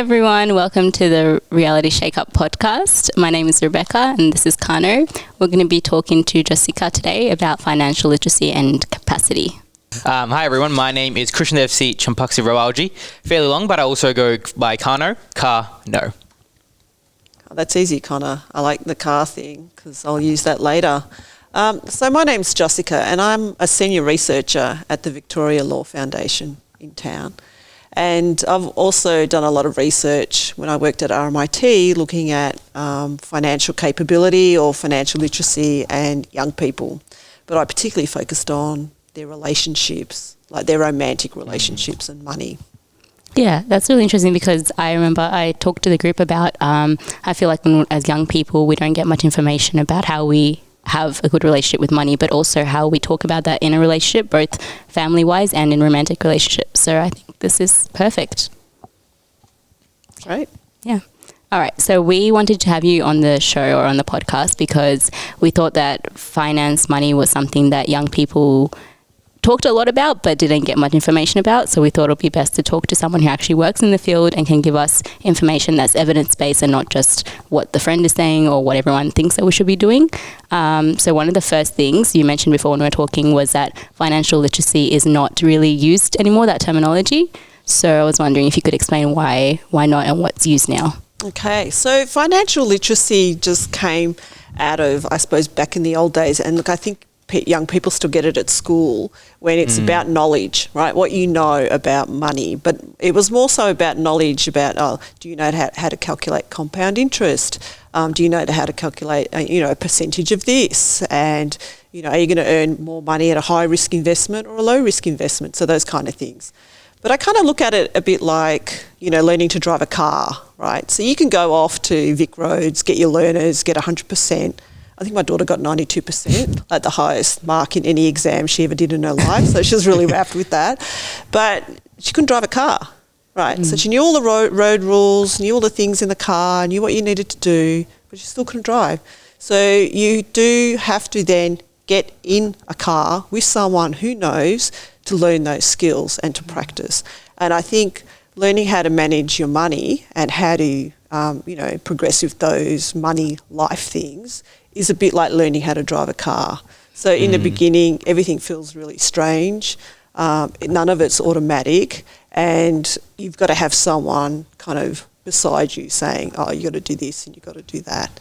everyone, welcome to the Reality Shakeup podcast. My name is Rebecca and this is Kano. We're going to be talking to Jozica today about financial literacy and capacity. Hi everyone, my name is Krishnadev C. Champaksi Rawalji. Fairly long, but I also go by Kano. Kano. Oh, that's easy, Connor. I like the car thing because I'll use that later. So my name's Jozica and I'm a senior researcher at the Victoria Law Foundation in town. And I've also done a lot of research when I worked at RMIT looking at financial capability or financial literacy and young people. But I particularly focused on their relationships, like their romantic relationships and money. Yeah, that's really interesting because I remember I talked to the group about, I feel like as young people, we don't get much information about how we have a good relationship with money, but also how we talk about that in a relationship, both family-wise and in romantic relationships. So I think this is perfect. Great. Yeah. All right. So we wanted to have you on the show or on the podcast because we thought that finance, money was something that young people talked a lot about but didn't get much information about. So we thought it would be best to talk to someone who actually works in the field and can give us information that's evidence-based and not just what the friend is saying or what everyone thinks that we should be doing. So one of the first things you mentioned before when we were talking was that financial literacy is not really used anymore, that terminology. So I was wondering if you could explain why not and what's used now. Okay, so financial literacy just came out of, I suppose, back in the old days. And look, I think young people still get it at school when it's about knowledge, right? What you know about money. But it was more so about knowledge about, do you know how to calculate compound interest? Do you know how to calculate, a percentage of this? And, are you going to earn more money at a high risk investment or a low risk investment? So those kind of things. But I kind of look at it a bit like, learning to drive a car, right? So you can go off to Vic Roads, get your learners, get 100%. I think my daughter got 92% at the highest mark in any exam she ever did in her life. So she was really wrapped with that. But she couldn't drive a car, right? So she knew all the road rules, knew all the things in the car, knew what you needed to do, but she still couldn't drive. So you do have to then get in a car with someone who knows to learn those skills and to practice. And I think learning how to manage your money and how to, progress with those money life things is a bit like learning how to drive a car. So in the beginning, everything feels really strange. None of it's automatic. And you've got to have someone kind of beside you saying, oh, you got to do this and you got to do that.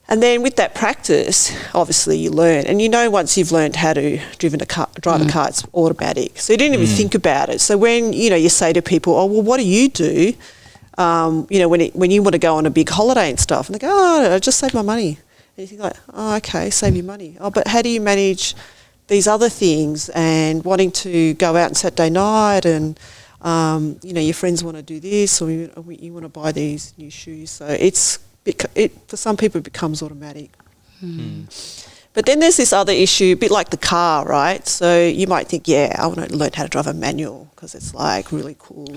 And then with that practice, obviously you learn. And once you've learned how to drive a car, it's automatic. So you didn't even think about it. So when, you say to people, oh, well, what do you do? When you want to go on a big holiday and stuff, and they go, oh, I just save my money. And you think like, oh, okay, save your money. Oh, but how do you manage these other things and wanting to go out on Saturday night and, your friends want to do this or you want to buy these new shoes. So for some people it becomes automatic. But then there's this other issue, a bit like the car, right? So you might think, I want to learn how to drive a manual because it's like really cool,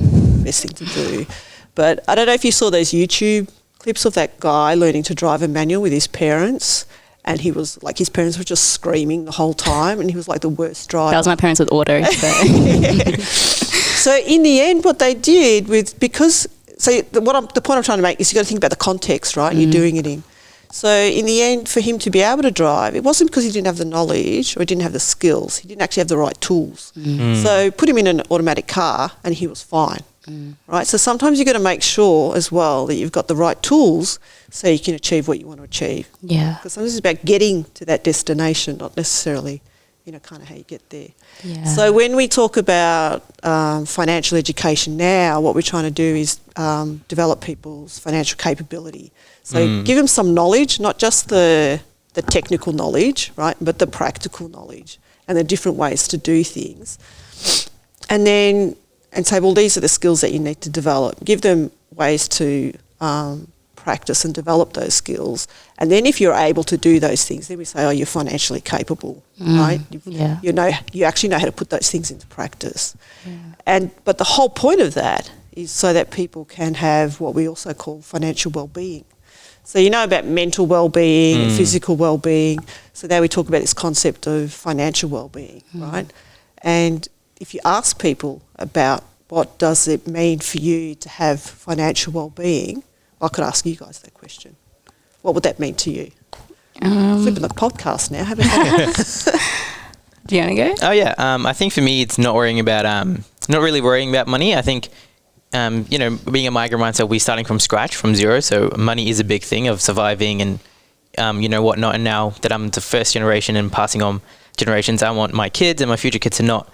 best thing to do. But I don't know if you saw those YouTube clips of that guy learning to drive a manual with his parents, and he was like, his parents were just screaming the whole time, and he was like the worst driver. That was my parents with auto. So in the end, what they did the point I'm trying to make is you got to think about the context, right? You're doing it in. So in the end, for him to be able to drive, it wasn't because he didn't have the knowledge or he didn't have the skills. He didn't actually have the right tools. So put him in an automatic car, and he was fine. Right, so sometimes you've got to make sure as well that you've got the right tools so you can achieve what you want to achieve. Yeah. Because sometimes it's about getting to that destination, not necessarily, kind of how you get there. Yeah. So when we talk about financial education now, what we're trying to do is develop people's financial capability. So give them some knowledge, not just the technical knowledge, right, but the practical knowledge and the different ways to do things. And say, well, these are the skills that you need to develop. Give them ways to practice and develop those skills. And then if you're able to do those things, then we say, oh, you're financially capable, right? You actually know how to put those things into practice. Yeah. But the whole point of that is so that people can have what we also call financial well-being. So about mental well-being and physical well-being. So now we talk about this concept of financial well-being, right? And if you ask people about what does it mean for you to have financial well-being, I could ask you guys that question. What would that mean to you? Flipping the podcast now, haven't you? Do you want to go? Oh yeah, I think for me it's not really worrying about money. I think being a migrant mindset, we're starting from scratch, from zero. So money is a big thing of surviving and whatnot. And now that I'm the first generation and passing on generations, I want my kids and my future kids to not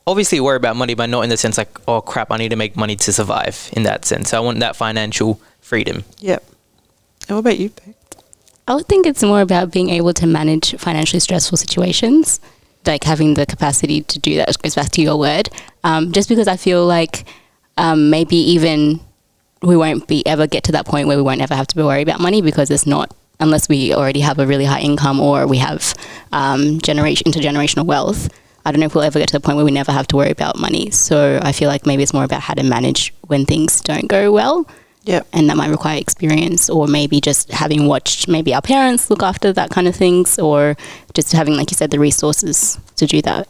obviously worry about money, but not in the sense like, oh crap, I need to make money to survive in that sense. So I want that financial freedom. Yep. And what about you, Beck? I would think it's more about being able to manage financially stressful situations, like having the capacity to do that. It goes back to your word. Just because I feel like maybe even we won't ever get to that point where we won't ever have to be worried about money, because it's not, unless we already have a really high income or we have intergenerational wealth. I don't know if we'll ever get to the point where we never have to worry about money. So I feel like maybe it's more about how to manage when things don't go well. Yeah. And that might require experience, or maybe just having watched maybe our parents look after that kind of things, or just having, like you said, the resources to do that.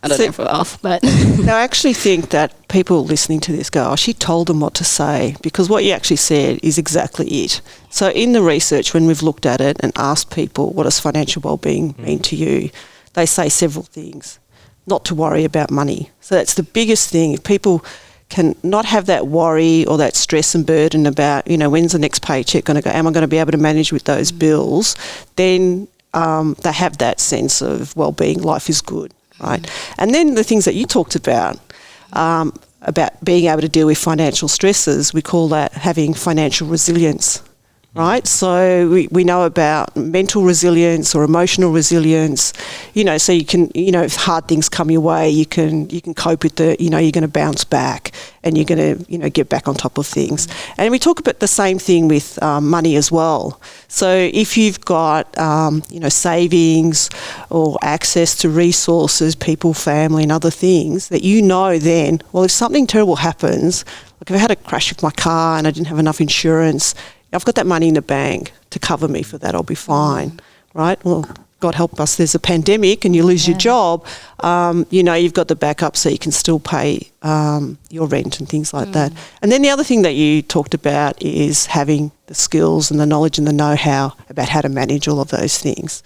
I don't know if we're off, but... No, I actually think that people listening to this go, oh, she told them what to say, because what you actually said is exactly it. So in the research, when we've looked at it and asked people, what does financial wellbeing mean to you? They say several things. Not to worry about money. So that's the biggest thing. If people can not have that worry or that stress and burden about, when's the next paycheck going to go, am I going to be able to manage with those bills, then they have that sense of well-being, life is good, right? And then the things that you talked about being able to deal with financial stresses, we call that having financial resilience, right? So we know about mental resilience or emotional resilience, so you can, if hard things come your way, you can cope with you're going to bounce back and you're going to, get back on top of things. And we talk about the same thing with money as well. So if you've got, savings or access to resources, people, family and other things that then, well, if something terrible happens, like if I had a crash with my car and I didn't have enough insurance, I've got that money in the bank to cover me for that. I'll be fine, right? Well, God help us, there's a pandemic and you lose your job. You've got the backup so you can still pay your rent and things like that. And then the other thing that you talked about is having the skills and the knowledge and the know-how about how to manage all of those things.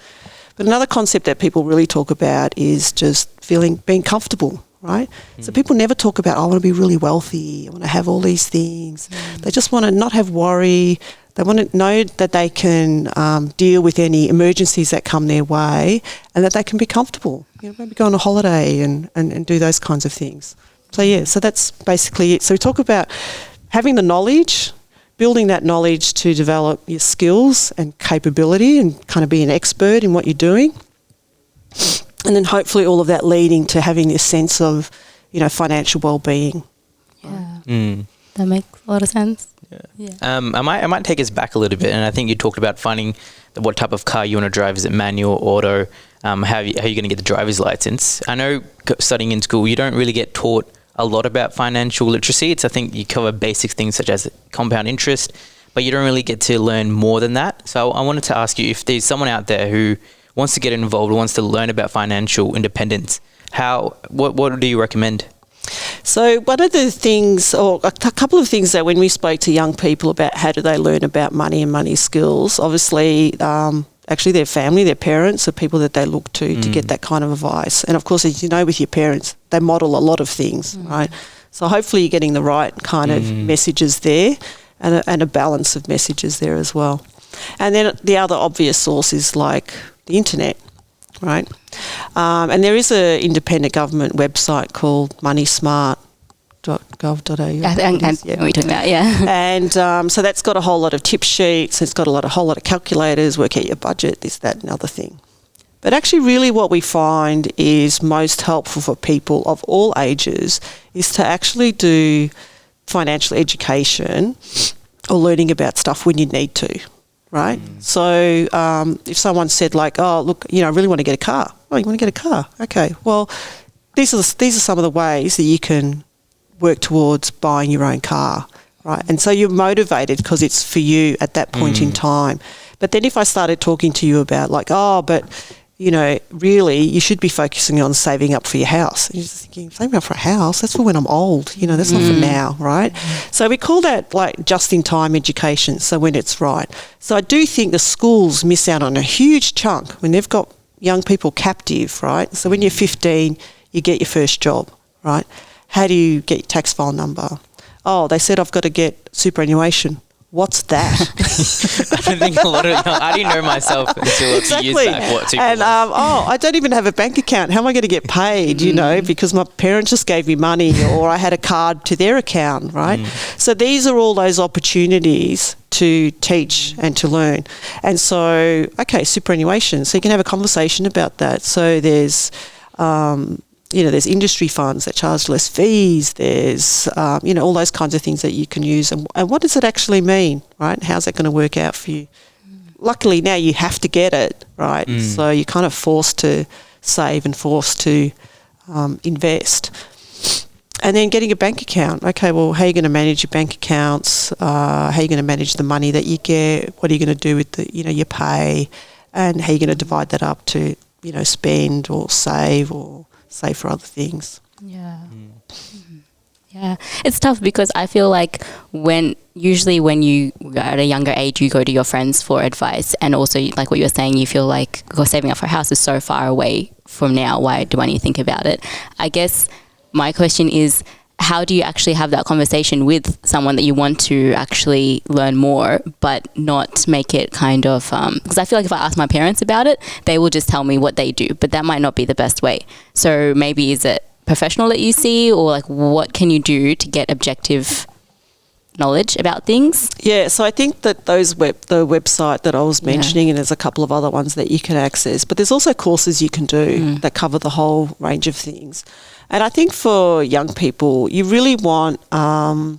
But another concept that people really talk about is just being comfortable. Right? So people never talk about, I want to be really wealthy, I want to have all these things. They just want to not have worry. They want to know that they can deal with any emergencies that come their way and that they can be comfortable. Maybe go on a holiday and do those kinds of things. So that's basically it. So we talk about having the knowledge, building that knowledge to develop your skills and capability and kind of be an expert in what you're doing. And then hopefully all of that leading to having this sense of, financial well-being. Yeah. That makes a lot of sense. Yeah. I might take us back a little bit, and I think you talked about finding what type of car you want to drive. Is it manual, auto? How are you going to get the driver's license? I know studying in school, you don't really get taught a lot about financial literacy. I think you cover basic things such as compound interest, but you don't really get to learn more than that. So I wanted to ask you if there's someone out there who wants to get involved, wants to learn about financial independence, what do you recommend? So one of the things, or a couple of things that when we spoke to young people about how do they learn about money and money skills, obviously actually their family, their parents are people that they look to get that kind of advice. And of course, as you know, with your parents, they model a lot of things, right? So hopefully you're getting the right kind of messages there and a balance of messages there as well. And then the other obvious source is like the internet, right? And there is an independent government website called moneysmart.gov.au. And we're talking about, yeah. And so that's got a whole lot of tip sheets. It's got a whole lot of calculators, work out your budget, this, that, and other thing. But actually really what we find is most helpful for people of all ages is to actually do financial education or learning about stuff when you need to. Right? So if someone said like, oh, look, I really want to get a car. Oh, you want to get a car? Okay. Well, these are some of the ways that you can work towards buying your own car, right? And so you're motivated because it's for you at that point in time. But then if I started talking to you about like, oh, but really you should be focusing on saving up for your house. And you're just thinking, saving up for a house, that's for when I'm old, that's not for now, right? So we call that like just-in-time education, so when it's right. So I do think the schools miss out on a huge chunk when they've got young people captive, right? So when you're 15, you get your first job, right? How do you get your tax file number? Oh, they said I've got to get superannuation. What's that? I think a lot of I didn't know myself until a few years back what super and was. I don't even have a bank account. How am I going to get paid? Because my parents just gave me money, or I had a card to their account, right? So these are all those opportunities to teach and to learn. And so, okay, superannuation. So you can have a conversation about that. So there's there's industry funds that charge less fees. There's, all those kinds of things that you can use. And what does it actually mean, right? How's that going to work out for you? Luckily, now you have to get it, right? So you're kind of forced to save and forced to invest. And then getting a bank account. Okay, well, how are you going to manage your bank accounts? How are you going to manage the money that you get? What are you going to do with your pay? And how are you going to divide that up to, spend or save for other things. Yeah. Yeah. It's tough because I feel like usually when you are at a younger age, you go to your friends for advice, and also like what you're saying, you feel like saving up for a house is so far away from now. Why do I need to think about it? I guess my question is, how do you actually have that conversation with someone that you want to actually learn more, but not make it kind of, because I feel like if I ask my parents about it, they will just tell me what they do, but that might not be the best way. So maybe is it professional that you see, or like what can you do to get objective knowledge about things? Yeah, so I think that the website that I was mentioning, and there's a couple of other ones that you can access, but there's also courses you can do that cover the whole range of things. And I think for young people, you really want, a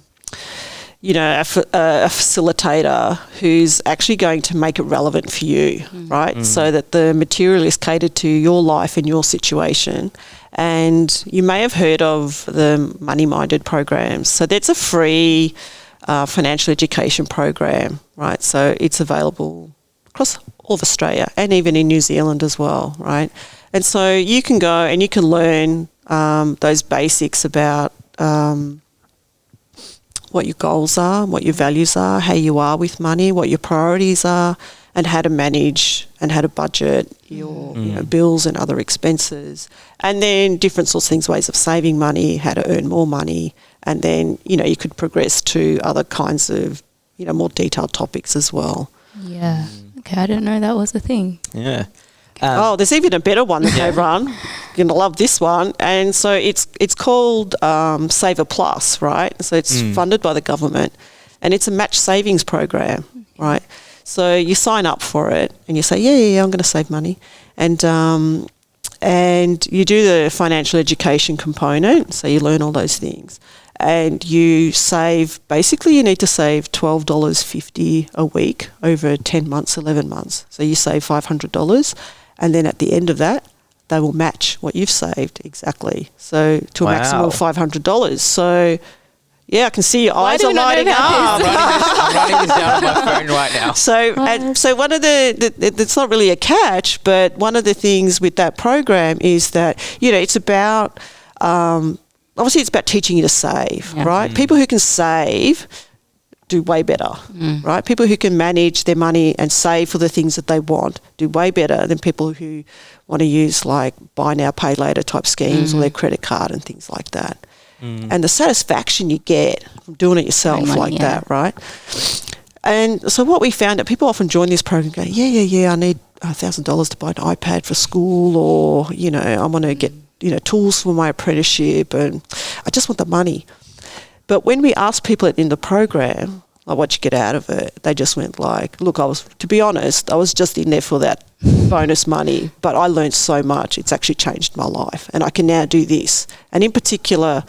facilitator who's actually going to make it relevant for you, right? So that the material is catered to your life and your situation. And you may have heard of the money-minded programs. So that's a free financial education program, right? So it's available across all of Australia and even in New Zealand as well, right? And so you can go and you can learn those basics about what your goals are, what your values are, how you are with money, what your priorities are, and how to manage and how to budget your bills and other expenses. And then different sorts of things, ways of saving money, how to earn more money. And then, you could progress to other kinds of, more detailed topics as well. Yeah. Okay, I didn't know that was a thing. Yeah. There's even a better one that they run. You're going to love this one. And so it's called Saver Plus, right? So it's funded by the government, and it's a match savings program, right? So you sign up for it and you say, yeah, I'm going to save money. And you do the financial education component, so you learn all those things. And you save, basically you need to save $12.50 a week over 10 months, 11 months. So you save $500, and then at the end of that, they will match what you've saved exactly. So to a maximum of $500. So yeah, I can see your eyes are lighting up. I'm writing this down on my phone right now. So one of it's not really a catch, but one of the things with that program is that, it's about, obviously it's about teaching you to save, right? People who can save do way better, right? People who can manage their money and save for the things that they want do way better than people who want to use like buy now, pay later type schemes or their credit card and things like that. And the satisfaction you get from doing it yourself that, right? And so what we found, that people often join this program and go, I need $1,000 to buy an iPad for school, or, I want to get, tools for my apprenticeship, and I just want the money. But when we asked people in the program, like, what you get out of it, they just went like, look, to be honest, I was just in there for that bonus money, but I learned so much. It's actually changed my life, and I can now do this. And in particular,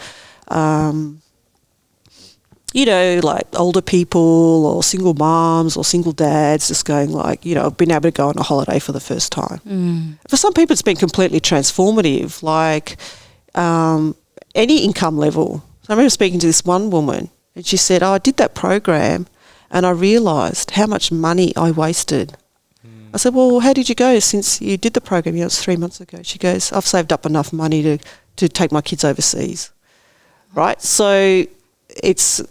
like older people or single moms or single dads just going like, I've been able to go on a holiday for the first time. For some people, it's been completely transformative, like any income level. I remember speaking to this one woman, and she said, I did that program and I realised how much money I wasted I said, well, how did you go since you did the program? It was 3 months ago. She goes, I've saved up enough money to take my kids overseas. Right? So it's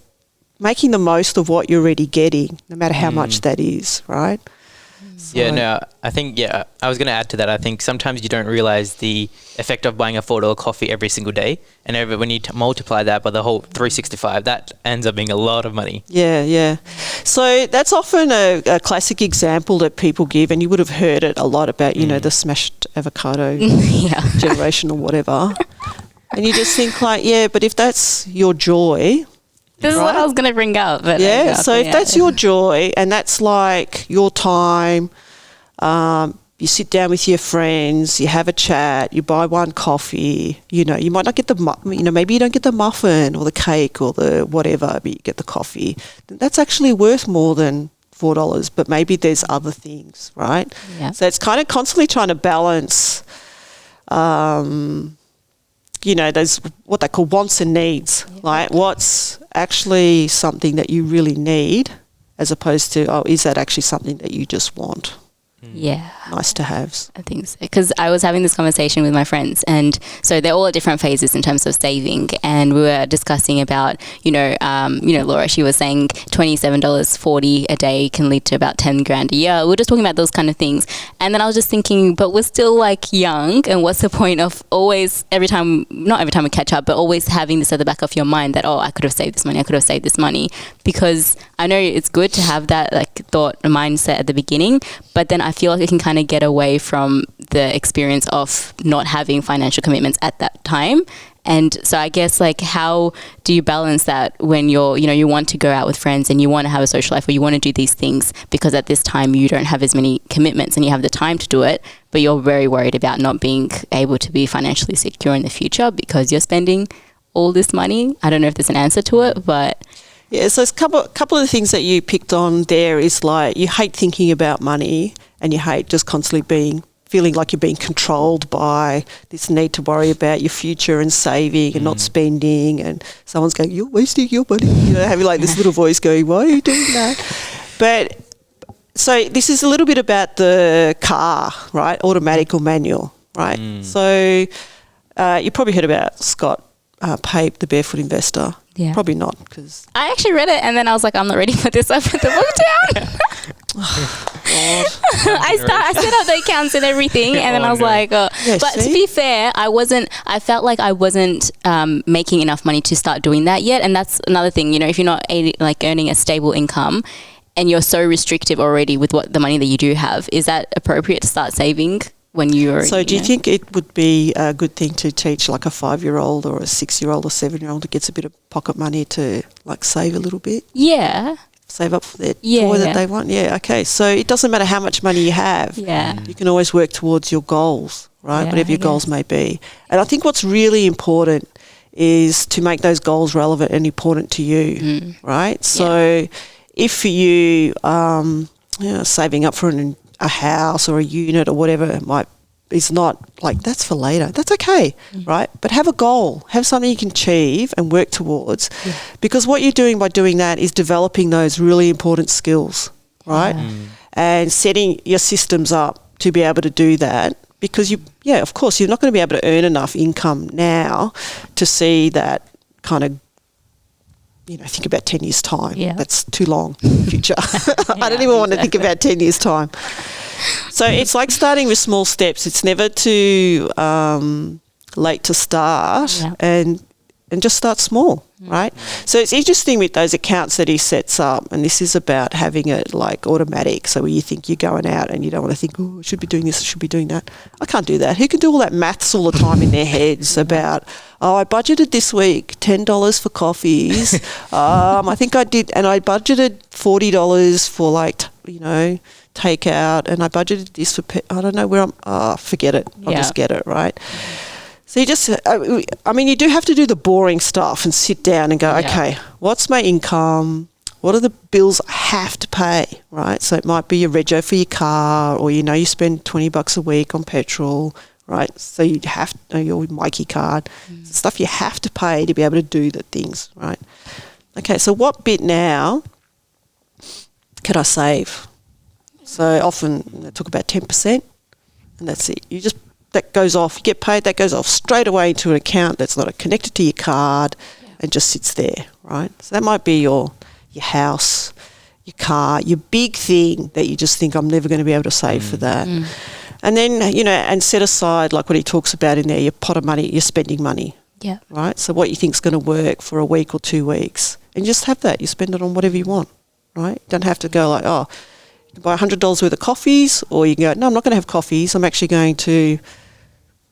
making the most of what you're already getting, no matter how much that is, right? So Yeah, no, I think, I was going to add to that. I think sometimes you don't realize the effect of buying a $4 coffee every single day. And when you multiply that by the whole 365, that ends up being a lot of money. Yeah. So that's often a classic example that people give, and you would have heard it a lot about, the smashed avocado generation or whatever. And you just think like, but if that's your joy... This is what I was going to bring up. But so if that's your joy and that's like your time, you sit down with your friends, you have a chat, you buy one coffee, you might not get maybe you don't get the muffin or the cake or the whatever, but you get the coffee. That's actually worth more than $4, but maybe there's other things, right? Yeah. So it's kind of constantly trying to balance those what they call wants and needs, like what's actually something that you really need as opposed to, is that actually something that you just want? Yeah. Nice to haves. I think so. Because I was having this conversation with my friends, and so they're all at different phases in terms of saving. And we were discussing about, Laura, she was saying $27.40 a day can lead to about 10 grand a year. We were just talking about those kind of things. And then I was just thinking, but we're still like young, and what's the point of always, not every time we catch up, but always having this at the back of your mind that, I could have saved this money, because I know it's good to have that like thought mindset at the beginning, but then I feel like it can kind of get away from the experience of not having financial commitments at that time. And so I guess like, how do you balance that when you want to go out with friends and you want to have a social life, or you want to do these things because at this time you don't have as many commitments and you have the time to do it, but you're very worried about not being able to be financially secure in the future because you're spending all this money? I don't know if there's an answer to it, but... Yeah, so it's a couple of the things that you picked on there is like you hate thinking about money and you hate just constantly feeling like you're being controlled by this need to worry about your future and saving and not spending, and someone's going, you're wasting your money, having like this little voice going, why are you doing that? But so this is a little bit about the car, right? Automatic or manual, right? So you probably heard about Scott Pape, the Barefoot Investor. Yeah. Probably not, because... I actually read it and then I was like, I'm not ready for this. I put the book down. I set up the accounts and everything, and then I was like, but to be fair, I felt like I wasn't making enough money to start doing that yet. And that's another thing, if you're not earning a stable income and you're so restrictive already with what the money that you do have, is that appropriate to start saving? When you're, so do you think it would be a good thing to teach like a 5-year-old or a 6-year-old or 7-year-old that gets a bit of pocket money to like save a little bit? Yeah. Save up for their toy that they want? Yeah, okay. So it doesn't matter how much money you have. Yeah. You can always work towards your goals, right? Yeah, whatever your goals may be. And I think what's really important is to make those goals relevant and important to you, right? So if for you, saving up for a house or a unit or whatever it is not like, that's for later. That's okay, right? But have a goal. Have something you can achieve and work towards, because what you're doing by doing that is developing those really important skills, right? And setting your systems up to be able to do that, because of course, you're not going to be able to earn enough income now to see that kind of, think about 10 years' time. Yeah. That's too long in the future. I don't even want to think about 10 years' time. So it's like starting with small steps. It's never too late to start, and just start small, right? So it's interesting with those accounts that he sets up, and this is about having it like automatic, so where you think you're going out and you don't want to think, I should be doing this, I should be doing that. I can't do that. Who can do all that maths all the time in their heads about, I budgeted this week $10 for coffees. I think I did, and I budgeted $40 for takeout, and I budgeted this for, I don't know where forget it. I'll just get it, right? So you just, you do have to do the boring stuff and sit down and go, okay, what's my income? What are the bills I have to pay, right? So it might be your rego for your car, or, you spend $20 a week on petrol, right? So you have your Mikey card, stuff you have to pay to be able to do the things, right? Okay, so what bit now could I save? So often they talk about 10%, and that's it. That goes off, you get paid, that goes off straight away into an account that's not connected to your card and just sits there, right? So that might be your house, your car, your big thing that you just think, I'm never going to be able to save for that. And then, and set aside, like what he talks about in there, your pot of money, your spending money. Yeah. Right? So what you think's going to work for a week or 2 weeks. And just have that. You spend it on whatever you want, right? You don't have to go like, you can buy $100 worth of coffees, or you can go, no, I'm not going to have coffees. I'm actually going to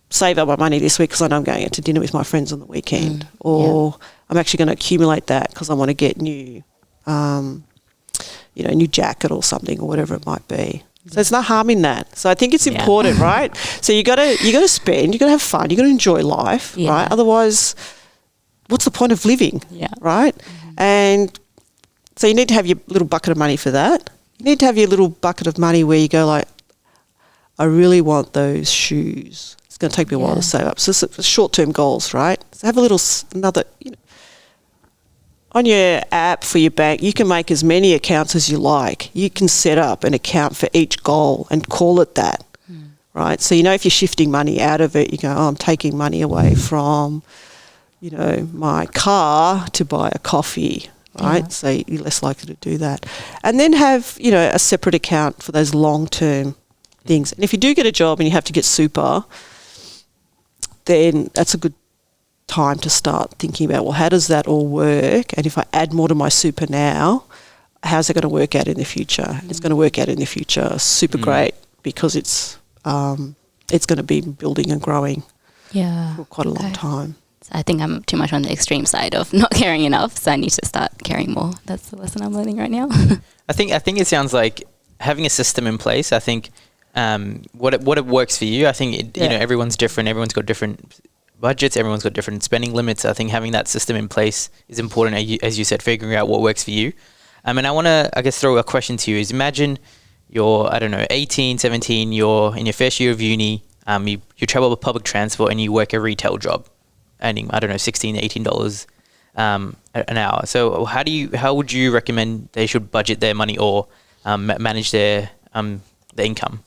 save up my money this week because I know I'm going out to dinner with my friends on the weekend. Or I'm actually going to accumulate that because I want to get new jacket or something or whatever it might be. So there's no harm in that. So I think it's important, right? So you got to spend, you got to have fun, you got to enjoy life, right? Otherwise, what's the point of living, right? And so you need to have your little bucket of money for that. You need to have your little bucket of money where you go like, I really want those shoes. It's going to take me a while to save up. So it's short-term goals, right? So have a little on your app for your bank, you can make as many accounts as you like. You can set up an account for each goal and call it that, right? So if you're shifting money out of it, you go, I'm taking money away from, my car to buy a coffee, right? Yeah. So you're less likely to do that. And then have, a separate account for those long-term things. And if you do get a job and you have to get super, then that's a good time to start thinking about, well, how does that all work? And if I add more to my super now, how's it going to work out in the future? It's going to work out in the future super great because it's going to be building and growing for quite a long time. So I think I'm too much on the extreme side of not caring enough, so I need to start caring more. That's the lesson I'm learning right now. I think it sounds like having a system in place. I think what it works for you. I think everyone's different. Everyone's got different budgets, everyone's got different spending limits. I think having that system in place is important, as you said, figuring out what works for you. And I want to, throw a question to you is imagine you're, 18, 17, you're in your first year of uni, you travel with public transport and you work a retail job earning, $16, $18 an hour. So how would you recommend they should budget their money or manage their income?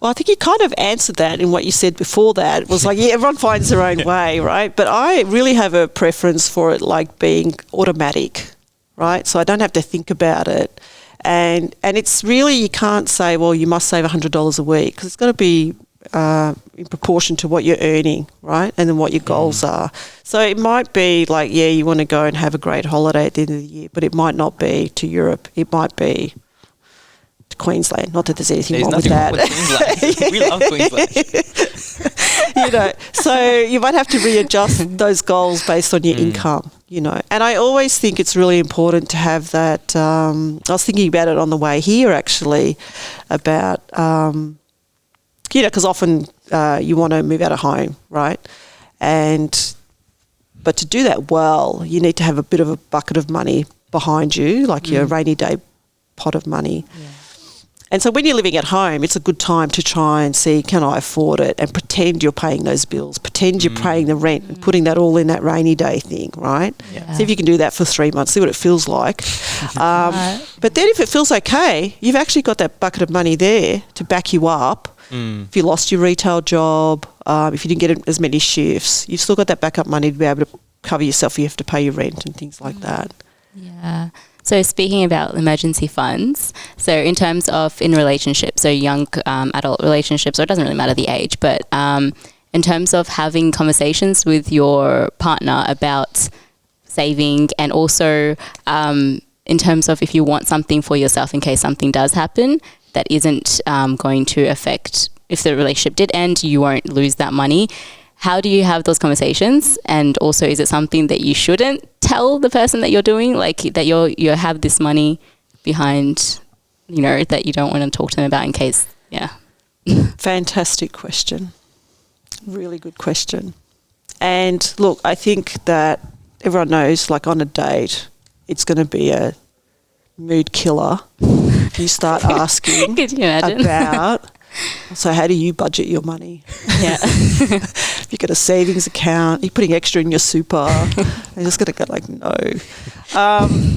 Well, I think you kind of answered that in what you said before that. It was like, everyone finds their own way, right? But I really have a preference for it like being automatic, right? So I don't have to think about it. And it's really, you can't say, well, you must save $100 a week because it's got to be in proportion to what you're earning, right? And then what your goals are. So it might be like, you want to go and have a great holiday at the end of the year, but it might not be to Europe. It might be Queensland. Not that there's anything wrong with that. We love Queensland. So you might have to readjust those goals based on your income, And I always think it's really important to have that. I was thinking about it on the way here, actually, about, because often you want to move out of home, right? But to do that well, you need to have a bit of a bucket of money behind you, like your rainy day pot of money. Yeah. And so when you're living at home, it's a good time to try and see, can I afford it? And pretend you're paying those bills. Pretend you're paying the rent and putting that all in that rainy day thing, right? Yeah. See if you can do that for 3 months, see what it feels like. But then if it feels okay, you've actually got that bucket of money there to back you up. If you lost your retail job, if you didn't get as many shifts, you've still got that backup money to be able to cover yourself if you have to pay your rent and things like that. Yeah. So speaking about emergency funds, so in terms of in relationships, so young adult relationships, or it doesn't really matter the age, but in terms of having conversations with your partner about saving, and also in terms of if you want something for yourself in case something does happen that isn't going to affect, if the relationship did end, you won't lose that money. How do you have those conversations? And also, is it something that you shouldn't tell the person that you're doing, like that you have this money behind, that you don't want to talk to them about in case, Fantastic question. Really good question. And look, I think that everyone knows, like on a date, it's going to be a mood killer. You start asking Could you imagine? about So how do you budget your money? Yeah. If you've got a savings account, you're putting extra in your super. I'm just going to go like, no.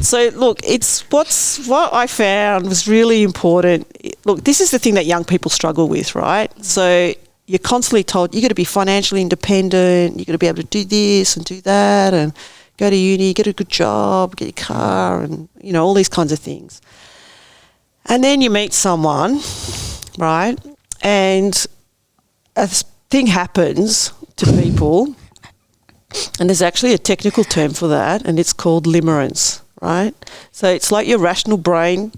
So look, what I found was really important. Look, this is the thing that young people struggle with, right? So you're constantly told you've got to be financially independent, you've got to be able to do this and do that and go to uni, get a good job, get your car and, all these kinds of things. And then you meet someone, right, and a thing happens to people, and there's actually a technical term for that, and it's called limerence, right? So it's like your rational brain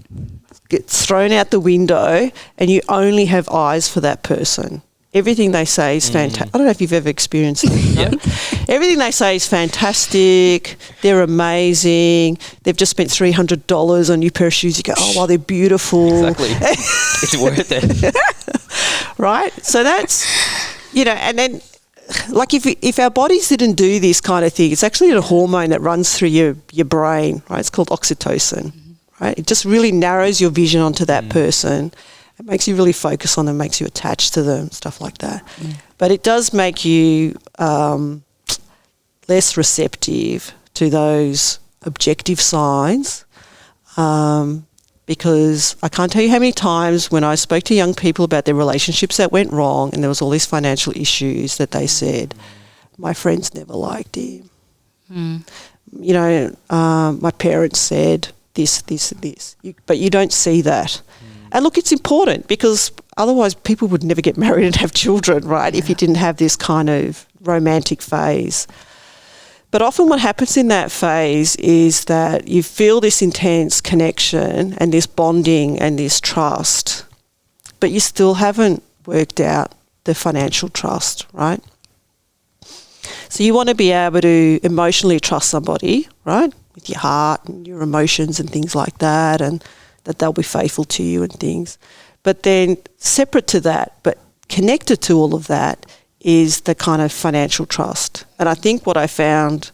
gets thrown out the window and you only have eyes for that person. Everything they say is fantastic. I don't know if you've ever experienced it. Right? Everything they say is fantastic. They're amazing. They've just spent $300 on a new pair of shoes. You go, oh, wow, they're beautiful. Exactly. It's worth it. Right? So that's, and then like if our bodies didn't do this kind of thing, it's actually a hormone that runs through your brain, right? It's called oxytocin, right? It just really narrows your vision onto that person. It makes you really focus on them, makes you attached to them, stuff like that. But it does make you less receptive to those objective signs because I can't tell you how many times when I spoke to young people about their relationships that went wrong and there was all these financial issues that they said, my friends never liked him. My parents said this, but you don't see that. And look, it's important because otherwise people would never get married and have children, right, if you didn't have this kind of romantic phase. But often what happens in that phase is that you feel this intense connection and this bonding and this trust, but you still haven't worked out the financial trust, right? So you want to be able to emotionally trust somebody, right, with your heart and your emotions and things like that, and that they'll be faithful to you and things. But then separate to that, but connected to all of that, is the kind of financial trust. And I think what I found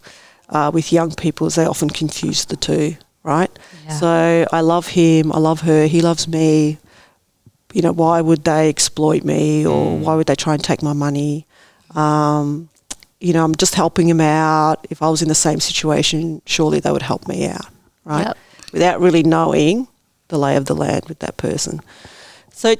with young people is they often confuse the two, right? Yeah. So I love him, I love her, he loves me. Why would they exploit me or why would they try and take my money? I'm just helping him out. If I was in the same situation, surely they would help me out, right? Yep. Without really knowing the lay of the land with that person. So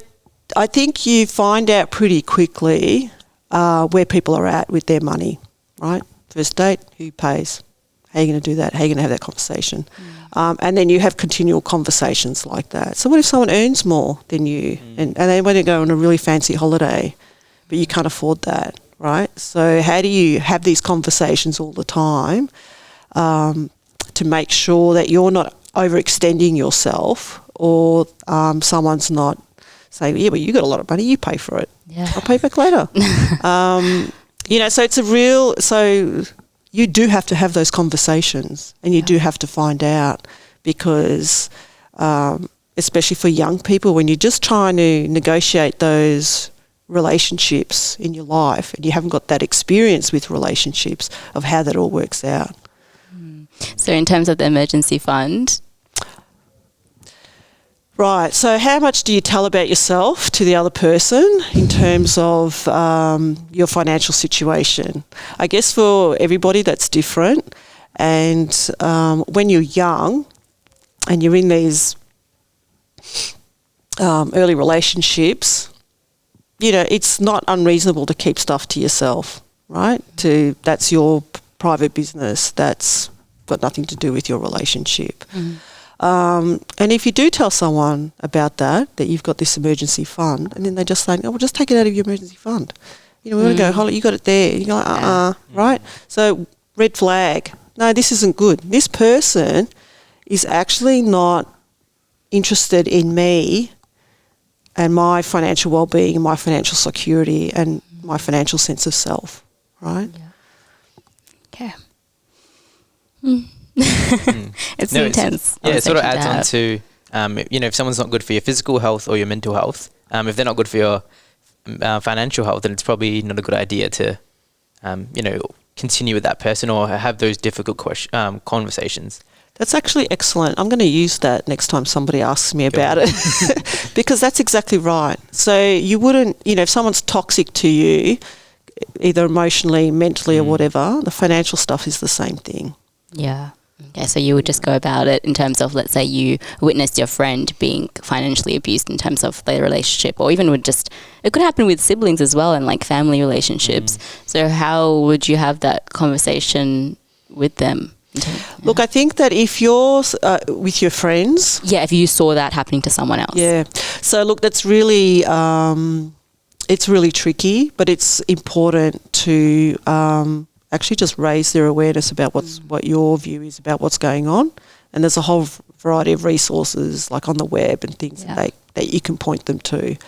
I think you find out pretty quickly where people are at with their money, right? First date, who pays? How are you going to do that? How are you going to have that conversation? And then you have continual conversations like that. So what if someone earns more than you and they want to go on a really fancy holiday, but you can't afford that, right? So how do you have these conversations all the time to make sure that you're not overextending yourself or someone's not saying, yeah, but you got a lot of money, you pay for it. Yeah. I'll pay back later. So so you do have to have those conversations and you do have to find out because especially for young people, when you're just trying to negotiate those relationships in your life and you haven't got that experience with relationships of how that all works out. So in terms of the emergency fund? Right. So how much do you tell about yourself to the other person in terms of your financial situation? I guess for everybody that's different. And when you're young and you're in these early relationships, it's not unreasonable to keep stuff to yourself, right? That's your private business. That's got nothing to do with your relationship. And if you do tell someone about that you've got this emergency fund, and then they just say, oh, well, just take it out of your emergency fund. We want to go, Holly, you got it there. And you go, right? So red flag. No, this isn't good. This person is actually not interested in me and my financial well-being and my financial security and my financial sense of self, right? Yeah. Okay. It's intense. Yeah, it sort of adds on to, if someone's not good for your physical health or your mental health, if they're not good for your financial health, then it's probably not a good idea to, continue with that person or have those difficult conversations. That's actually excellent. I'm going to use that next time somebody asks me about it because that's exactly right. So you wouldn't, if someone's toxic to you, either emotionally, mentally or whatever, the financial stuff is the same thing. Yeah. Okay, so you would just go about it in terms of, let's say you witnessed your friend being financially abused in terms of their relationship, or even it could happen with siblings as well and like family relationships. So how would you have that conversation with them? Look, I think that if you're with your friends... Yeah, if you saw that happening to someone else. Yeah. So look, that's really... it's really tricky, but it's important to... actually just raise their awareness about what your view is about what's going on. And there's a whole variety of resources like on the web and things that you can point them to. Yeah.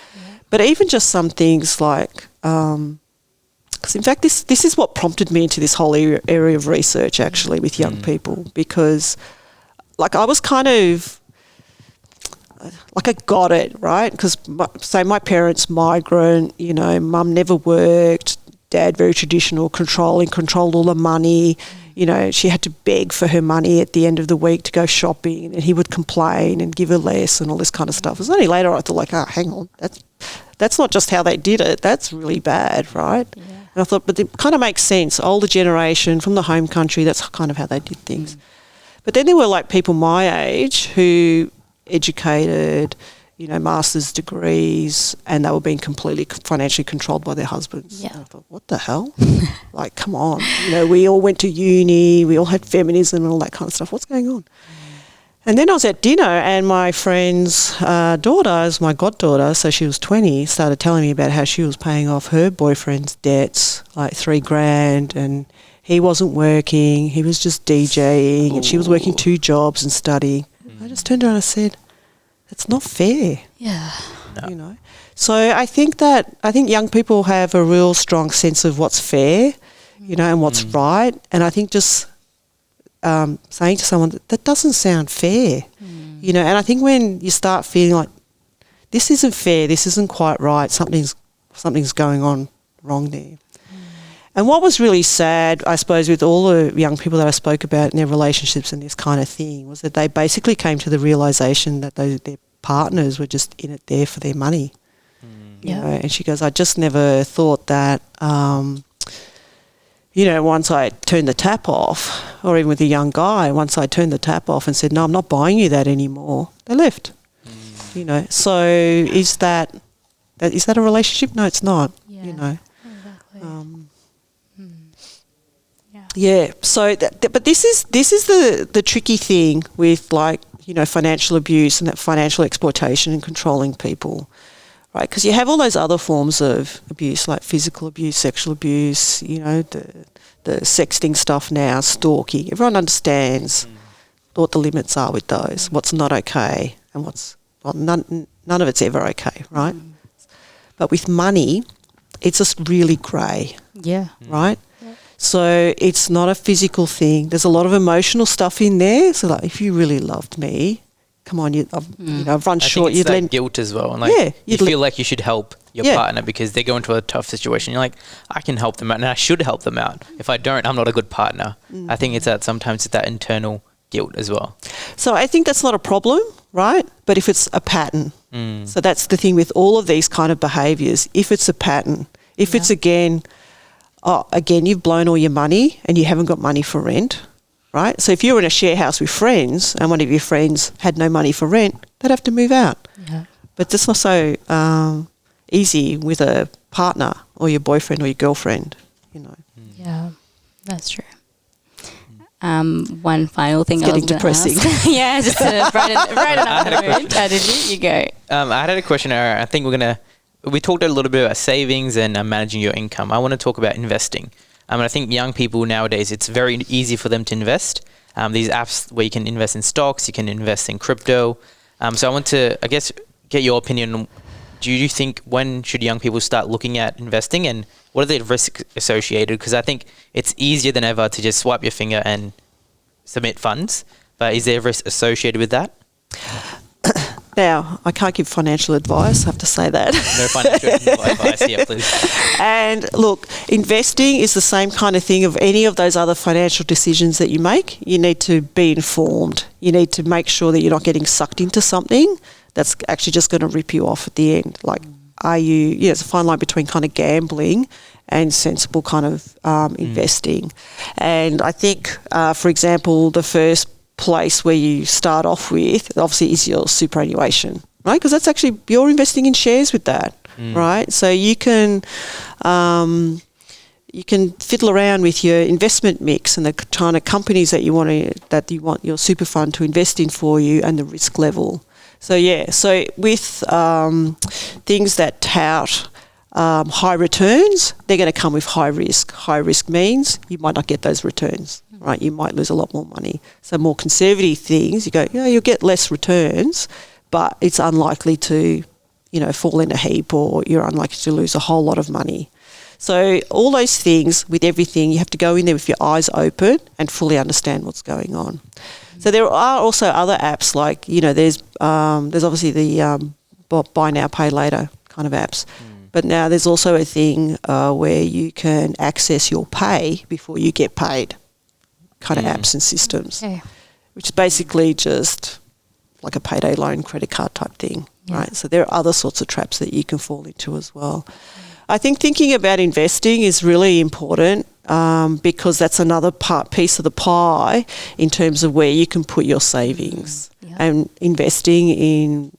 But even just some things like, because in fact this is what prompted me into this whole area of research actually with young people, because like I was kind of, like I got it, right? Because my parents migrant, mum never worked, dad very traditional, controlled all the money. She had to beg for her money at the end of the week to go shopping, and he would complain and give her less and all this kind of stuff. It was only later I thought like, hang on, that's not just how they did it. That's really bad, right? Yeah. And I thought, but it kind of makes sense. Older generation from the home country, that's kind of how they did things. But then there were like people my age who educated, master's degrees, and they were being completely financially controlled by their husbands. Yeah. And I thought, what the hell? Like, come on. We all went to uni, we all had feminism and all that kind of stuff. What's going on? And then I was at dinner and my friend's daughter, is my goddaughter, so she was 20, started telling me about how she was paying off her boyfriend's debts, like $3,000, and he wasn't working, he was just DJing, and she was working 2 jobs and studying. I just turned around and said, it's not fair. Yeah. No. So I think young people have a real strong sense of what's fair, and what's right. And I think just saying to someone that doesn't sound fair, and I think when you start feeling like this isn't fair, this isn't quite right, something's going on wrong there. And what was really sad, I suppose, with all the young people that I spoke about in their relationships and this kind of thing, was that they basically came to the realisation that their partners were just in it there for their money. And she goes, I just never thought that, once I turned the tap off, or even with a young guy, once I turned the tap off and said, no, I'm not buying you that anymore, they left. So is that a relationship? No, it's not. Exactly. Yeah. So, but this is the tricky thing with financial abuse and that financial exploitation and controlling people, right? Because you have all those other forms of abuse like physical abuse, sexual abuse. The sexting stuff now, stalking. Everyone understands what the limits are with those. What's not okay, and none of it's ever okay, right? But with money, it's just really grey. Yeah. Right. So it's not a physical thing. There's a lot of emotional stuff in there. So like, if you really loved me, come on, I've run short. You'd lend guilt as well, and you feel like you should help your partner because they go into a tough situation. You're like, I can help them out, and I should help them out. If I don't, I'm not a good partner. I think sometimes it's that internal guilt as well. So I think that's not a problem, right? But if it's a pattern, so that's the thing with all of these kind of behaviours. If it's a pattern, if it's again, you've blown all your money and you haven't got money for rent, right? So if you're in a share house with friends and one of your friends had no money for rent, they'd have to move out. Yeah. But that's not so easy with a partner or your boyfriend or your girlfriend, Yeah, that's true. One final thing it's getting depressing. Yeah, just to brighten up the mood. How did you go? I had a question. I think we talked a little bit about savings and managing your income. I want to talk about investing. I think young people nowadays, it's very easy for them to invest. These apps where you can invest in stocks, you can invest in crypto. So I want to, get your opinion. Do you think when should young people start looking at investing, and what are the risks associated? Because I think it's easier than ever to just swipe your finger and submit funds. But is there risk associated with that? Now, I can't give financial advice, I have to say that. No financial advice, yeah, please. And look, investing is the same kind of thing of any of those other financial decisions that you make. You need to be informed. You need to make sure that you're not getting sucked into something that's actually just going to rip you off at the end. Like, it's a fine line between kind of gambling and sensible kind of investing. And I think, for example, the first place where you start off with obviously is your superannuation, right? Because that's actually, you're investing in shares with that, right? So you can fiddle around with your investment mix and the kind of companies that you want your super fund to invest in for you and the risk level. So with things that tout high returns, they're going to come with high risk. High risk means you might not get those returns, right? You might lose a lot more money. So more conservative things, you go, you'll get less returns, but it's unlikely to, fall in a heap, or you're unlikely to lose a whole lot of money. So all those things with everything, you have to go in there with your eyes open and fully understand what's going on. So there are also other apps like, there's obviously the buy now, pay later kind of apps. But now there's also a thing where you can access your pay before you get paid kind of apps and systems, which is basically just like a payday loan, credit card type thing, right? So there are other sorts of traps that you can fall into as well. I think thinking about investing is really important because that's another piece of the pie in terms of where you can put your savings. And investing in,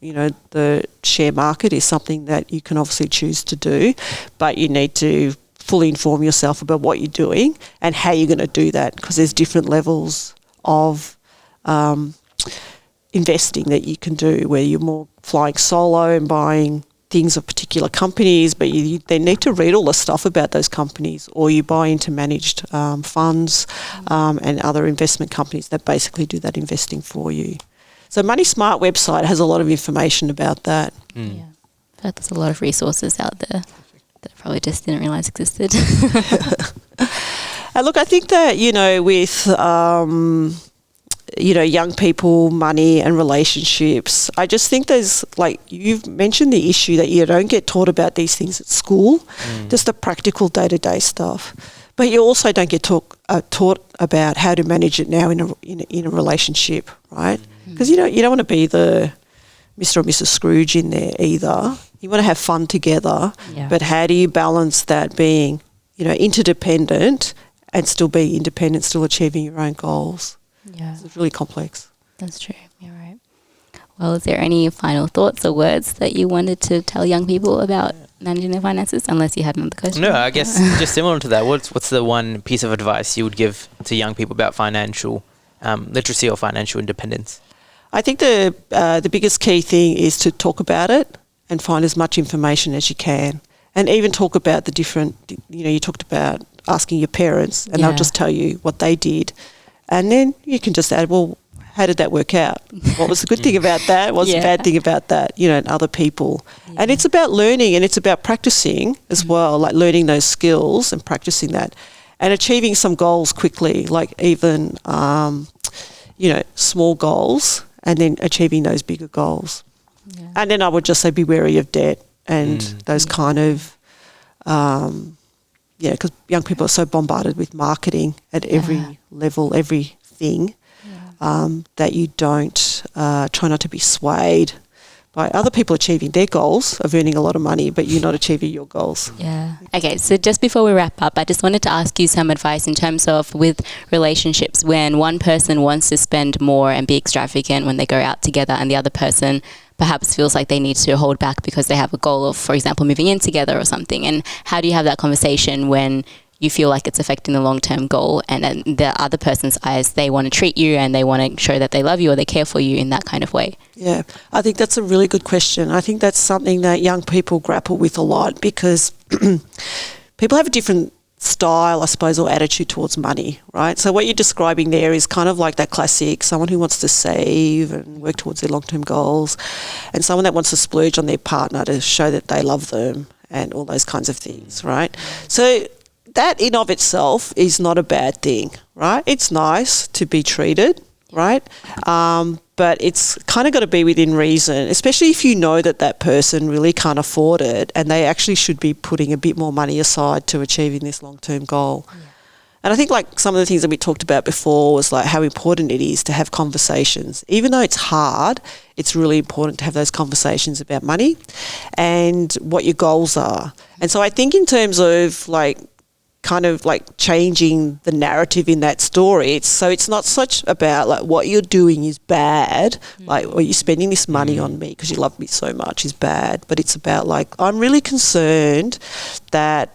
the share market is something that you can obviously choose to do, but you need to fully inform yourself about what you're doing and how you're going to do that, because there's different levels of investing that you can do, where you're more flying solo and buying things of particular companies, but you then need to read all the stuff about those companies, or you buy into managed funds and other investment companies that basically do that investing for you. So Money Smart website has a lot of information about that. Yeah, but there's a lot of resources out there that I probably just didn't realise existed. Look, I think that, with young people, money and relationships, I just think there's, like, you've mentioned the issue that you don't get taught about these things at school, just the practical day-to-day stuff. But you also don't get taught about how to manage it now in a relationship, right? Because you don't want to be the Mr. or Mrs. Scrooge in there either. You want to have fun together, but how do you balance that being, interdependent and still be independent, still achieving your own goals? Yeah, so it's really complex. That's true. You're right. Well, is there any final thoughts or words that you wanted to tell young people about managing their finances, unless you had another question? No, I guess just similar to that, what's the one piece of advice you would give to young people about financial literacy or financial independence? I think the biggest key thing is to talk about it and find as much information as you can, and even talk about the different, you talked about asking your parents and they'll just tell you what they did, and then you can just add, well, how did that work out? What was the good thing about that? What's the bad thing about that? And other people. Yeah. And it's about learning, and it's about practicing as well, like learning those skills and practicing that and achieving some goals quickly, like even, small goals, and then achieving those bigger goals. Yeah. And then I would just say be wary of debt and those kind of, because young people are so bombarded with marketing at every level, everything. That you don't try not to be swayed by other people achieving their goals of earning a lot of money, but you're not achieving your goals. Yeah. Okay, so just before we wrap up, I just wanted to ask you some advice in terms of with relationships, when one person wants to spend more and be extravagant when they go out together, and the other person perhaps feels like they need to hold back because they have a goal of, for example, moving in together or something. And how do you have that conversation when you feel like it's affecting the long-term goal, and in the other person's eyes, they want to treat you and they want to show that they love you or they care for you in that kind of way? Yeah, I think that's a really good question. I think that's something that young people grapple with a lot, because people have a different style, I suppose, or attitude towards money, right? So what you're describing there is kind of like that classic, someone who wants to save and work towards their long-term goals, and someone that wants to splurge on their partner to show that they love them and all those kinds of things, right? So that in of itself is not a bad thing, right? It's nice to be treated, right? but it's kind of got to be within reason, especially if you know that person really can't afford it and they actually should be putting a bit more money aside to achieving this long-term goal. Yeah. And I think like some of the things that we talked about before was like how important it is to have conversations. Even though it's hard, it's really important to have those conversations about money and what your goals are. And so I think in terms of like kind of like changing the narrative in that story, it's not such about like what you're doing is bad, like or you're spending this money on me because you love me so much is bad, but it's about like I'm really concerned that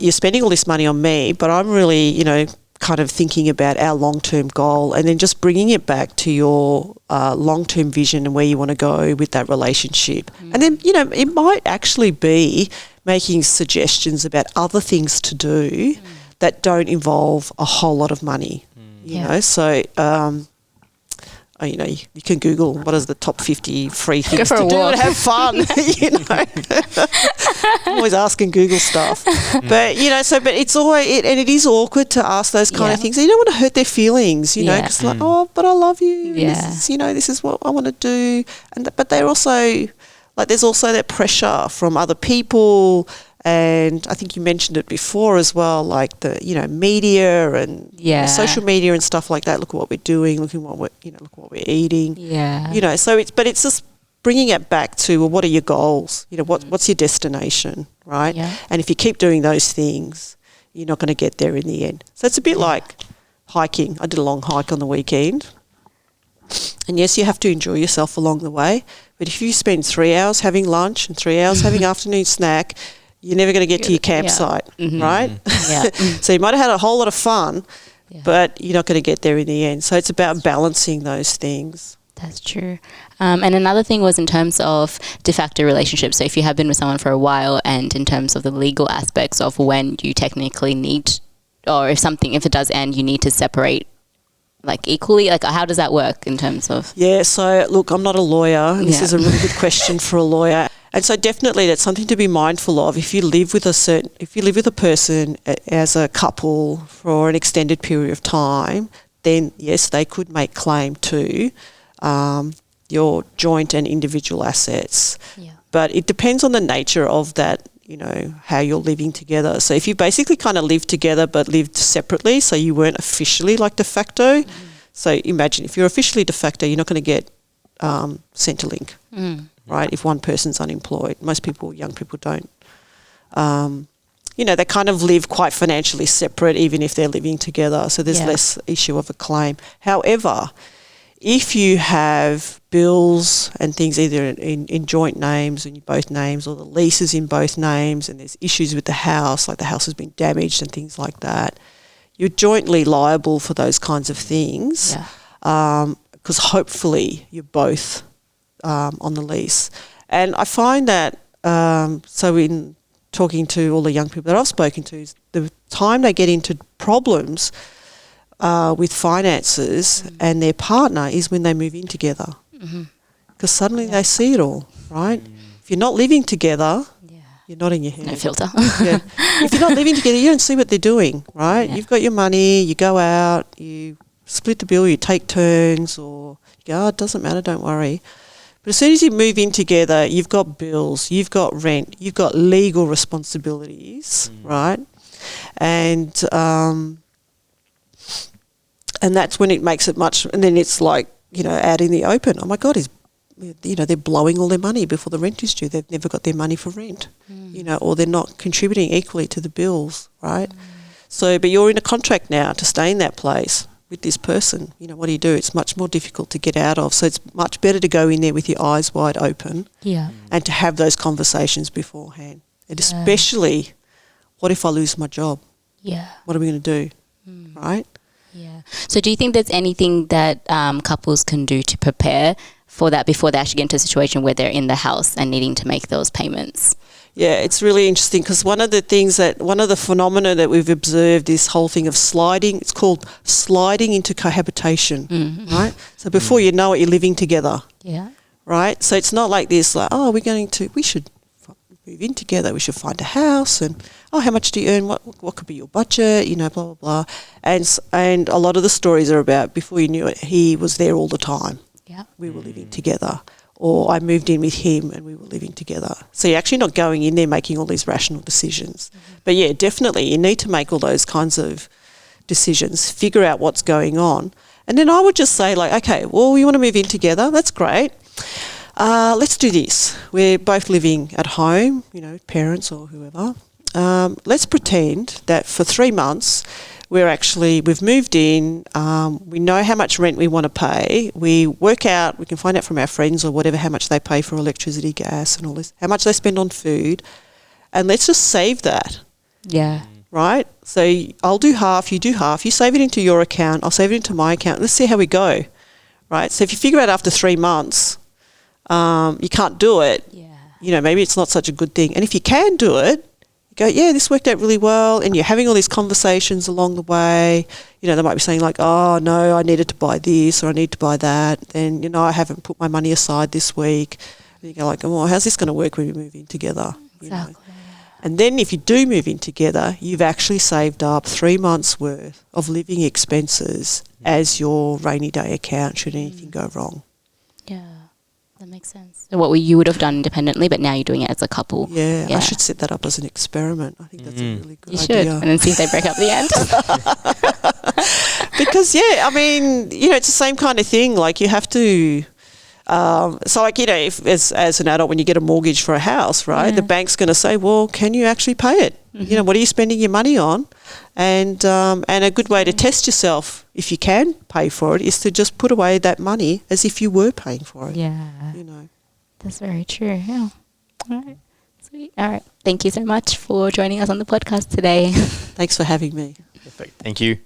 you're spending all this money on me, but I'm really, you know, kind of thinking about our long-term goal and then just bringing it back to your long-term vision and where you want to go with that relationship. And then, you know, it might actually be making suggestions about other things to do that don't involve a whole lot of money, you know. So, you know, you can Google what is the top 50 free things to do and have fun, you know. I'm always asking Google stuff. But, you know, but it's always, and it is awkward to ask those kind of things. You don't want to hurt their feelings, you know, because like, oh, but I love you. This is, you know, this is what I want to do. But they're also, like there's also that pressure from other people, and I think you mentioned it before as well, like the, you know, media and social media and stuff like that. Look at what we're doing. Look at what we're, you know, look at what we're eating. Yeah. You know, so it's just bringing it back to, well, what are your goals? You know, what's your destination, right? Yeah. And if you keep doing those things, you're not going to get there in the end. So it's a bit like hiking. I did a long hike on the weekend. And yes, you have to enjoy yourself along the way. But if you spend 3 hours having lunch and 3 hours having afternoon snack, you're never going to get to your campsite, right? Yeah. So you might have had a whole lot of fun, but you're not going to get there in the end. So it's about balancing those things. That's true. And another thing was in terms of de facto relationships. So if you have been with someone for a while, and in terms of the legal aspects of when you technically need, or if it does end, you need to separate like equally, like how does that work in terms of? Yeah, so look, I'm not a lawyer. This is a really good question for a lawyer. And so definitely that's something to be mindful of. If you live with a person as a couple for an extended period of time, then yes, they could make claim to your joint and individual assets. Yeah. But it depends on the nature of that, you know, how you're living together. So if you basically kind of lived together but lived separately, so you weren't officially like de facto. So imagine if you're officially de facto, you're not going to get Centrelink, right, if one person's unemployed. Most people, young people don't. You know, they kind of live quite financially separate even if they're living together. So there's less issue of a claim. However, if you have bills and things either in joint names, in both names, or the leases in both names, and there's issues with the house, like the house has been damaged and things like that, you're jointly liable for those kinds of things because hopefully you're both on the lease. And I find that, so in talking to all the young people that I've spoken to, the time they get into problems with finances and their partner is when they move in together, because suddenly they see it all, right? If you're not living together, you're nodding your head. No filter. If you're not living together, you don't see what they're doing, right? You've got your money, you go out, you split the bill, you take turns, or you go, oh, it doesn't matter, don't worry. But as soon as you move in together, you've got bills, you've got rent, you've got legal responsibilities, right? And that's when it makes it much, and then it's like, you know, out in the open. Oh my God, they're blowing all their money before the rent is due. They've never got their money for rent, you know, or they're not contributing equally to the bills, right? So, but you're in a contract now to stay in that place with this person. You know, what do? It's much more difficult to get out of. So it's much better to go in there with your eyes wide open and to have those conversations beforehand. And especially, what if I lose my job? Yeah. What are we going to do, right? Yeah. So do you think there's anything that couples can do to prepare for that before they actually get into a situation where they're in the house and needing to make those payments? Yeah, it's really interesting because one of the phenomena that we've observed, this whole thing of sliding, it's called sliding into cohabitation, right? So before you know it, you're living together. Yeah. Right? So it's not like this, like, oh, we should move in together. We should find a house, and how much do you earn? What could be your budget? Blah blah blah. And a lot of the stories are about before you knew it, he was there all the time. Yeah, we were living together, or I moved in with him and we were living together. So you're actually not going in there making all these rational decisions. But yeah, definitely you need to make all those kinds of decisions, figure out what's going on, and then I would just say like, okay, well, you want to move in together? That's great. Let's do this. We're both living at home, parents or whoever. Let's pretend that for 3 months we've moved in, we know how much rent we want to pay, we can find out from our friends or whatever how much they pay for electricity, gas and all this, how much they spend on food, and let's just save that. Yeah. Right? So I'll do half, you do half, you save it into your account, I'll save it into my account, let's see how we go. Right? So if you figure out after 3 months you can't do it, maybe it's not such a good thing. And if you can do it, you go, yeah, this worked out really well, and you're having all these conversations along the way. They might be saying like, oh, no, I needed to buy this or I need to buy that. Then, I haven't put my money aside this week. And you go like, oh, how's this going to work when we move in together? Exactly. And then if you do move in together, you've actually saved up 3 months' worth of living expenses as your rainy day account should anything go wrong. Yeah. That makes sense. So what you would have done independently, but now you're doing it as a couple. Yeah, I should set that up as an experiment. I think that's a really good idea. You should, and then see if they break up at the end. Because, it's the same kind of thing. Like, you have to... if as an adult, when you get a mortgage for a house, right, the bank's going to say, well, can you actually pay it? What are you spending your money on? And a good way to test yourself, if you can pay for it, is to just put away that money as if you were paying for it. Yeah. That's very true. Yeah. All right. Sweet. All right. Thank you so much for joining us on the podcast today. Thanks for having me. Perfect. Thank you.